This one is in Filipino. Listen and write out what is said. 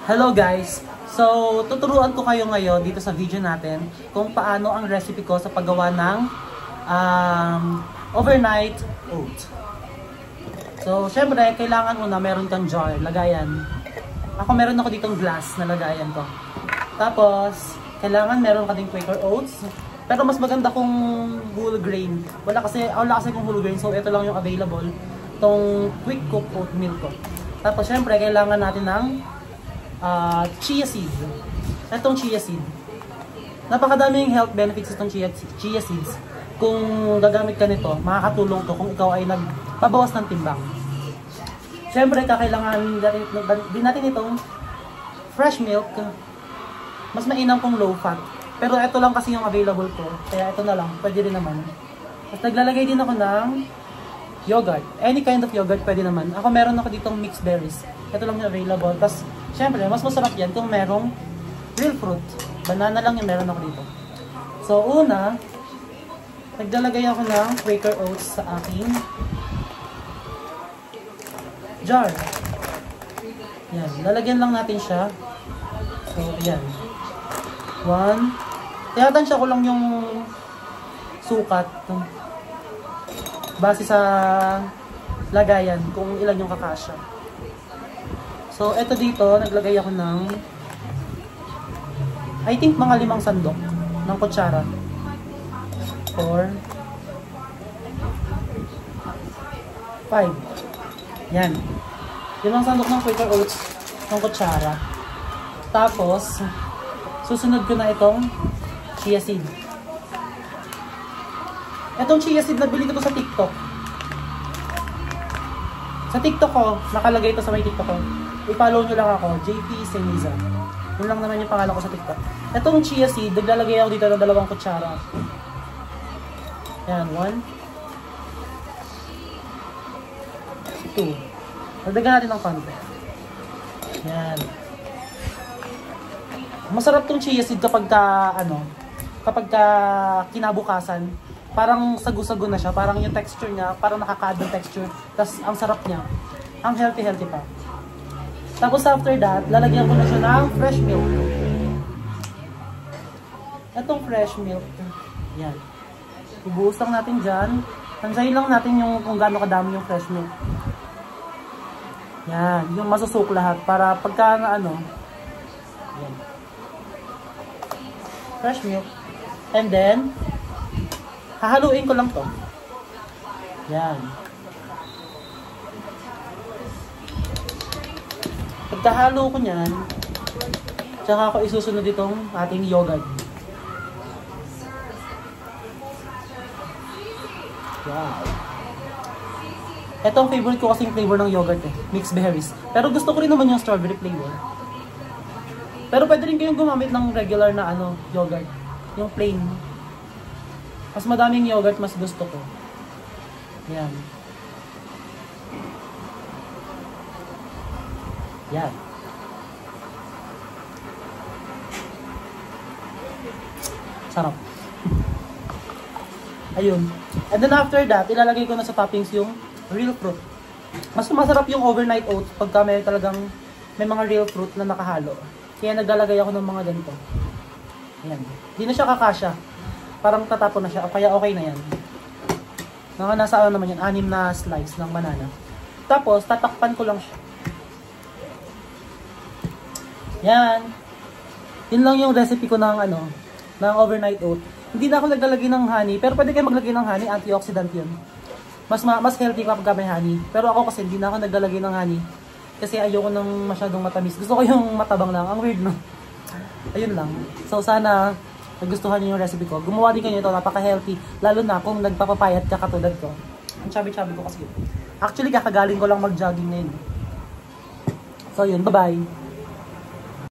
Hello guys! So, tuturuan ko kayo ngayon dito sa video natin kung paano ang recipe ko sa paggawa ng overnight oat. So, syempre, kailangan muna meron kang jar, lagayan. Meron ako ditong glass na lagayan ko. Tapos, kailangan meron ka ding Quaker Oats. Pero mas maganda kung whole grain. Wala kasi kung whole grain, so ito lang yung available. Itong quick cook oatmeal ko. Tapos, syempre, kailangan natin ng chia seed. Itong chia seed. Napakadaming health benefits itong chia seeds. Kung gagamit ka nito, makakatulong to kung ikaw ay nagpabawas ng timbang. Siyempre, kakailangan din natin itong fresh milk. Mas mainam kung low fat. Pero ito lang kasi yung available ko. Kaya ito na lang. Pwede rin naman. Tapos naglalagay din ako ng yogurt. Any kind of yogurt pwede naman. Meron ako ditong mixed berries. Ito lang yung available. Tapos, syempre, mas masarap yan kung merong real fruit. Banana lang yung meron ako dito. So, una, naglalagay ako ng Quaker Oats sa aking jar. Yan. Lalagyan lang natin siya. So, yan. 1. Tinatansya ko lang yung sukat. Base sa lagayan kung ilan yung kakasya. So, eto dito, naglagay ako ng I think mga 5 sandok ng kutsara. 4 5. Yan. 5 sandok ng Quaker Oats ng kutsara. Tapos, susunod ko na itong chia seed. Itong chia seed, nabili ko to sa TikTok. Sa TikTok ko, nakalagay ito sa may TikTok ko. I-follow nyo lang ako, JP Seniza. Yun lang naman yung pangalan ko sa TikTok. Itong chia seed, naglalagay ako dito ng 2 kutsara. Yan, 1 2. Nagdagan natin ng konti. Yan. Masarap tong chia seed kapag kinabukasan, parang sagu-sago na siya, parang yung texture niya, parang nakaka-add ng texture. Tapos ang sarap niya. Ang healthy pa. Tapos after that, lalagyan ko na siya ng fresh milk. Itong fresh milk. Yan. Ibuhos lang natin dyan. Tansahin lang natin yung kung gaano kadami yung fresh milk. Yan. Yung masusuk lahat para pagka yan. Fresh milk. And then, hahaluin ko lang to. Yan. Pagkahalo ko niyan, tsaka ako isusunod itong ating yogurt. Wow. Ito ang favorite ko kasing flavor ng yogurt mixed berries. Pero gusto ko rin naman yung strawberry flavor. Pero pwede rin kayong gumamit ng regular na yogurt. Yung plain. Mas madaming yogurt, mas gusto ko. Yan. Yan. Sarap. Ayun. And then after that, ilalagay ko na sa toppings yung real fruit. Mas masarap yung overnight oats pagka may mga real fruit na nakahalo. Kaya naglalagay ako ng mga ganito. Ayan. Hindi na siya kakasya. Parang tatapon na siya. Kaya okay na yan. Nasa naman yan. 6 na slice ng banana. Tapos, tatakpan ko lang siya. Yan. Yun lang yung recipe ko ng overnight oat. Hindi na ako naglalagay ng honey. Pero pwede kayo maglagay ng honey. Antioxidant yun. Mas healthy kapag may honey. Pero ako kasi hindi na ako naglalagay ng honey. Kasi ayoko ng masyadong matamis. Gusto ko yung matabang lang. Ang weird, no? Ayun lang. So, sana nagustuhan niyo yung recipe ko. Gumawa din kayo ito. Napaka-healthy. Lalo na kung nagpapapayat ka katulad ko. Ang chubby-chubby ko kasi. Actually, kakagaling ko lang mag-jogging ngayon. So, yun. Bye-bye.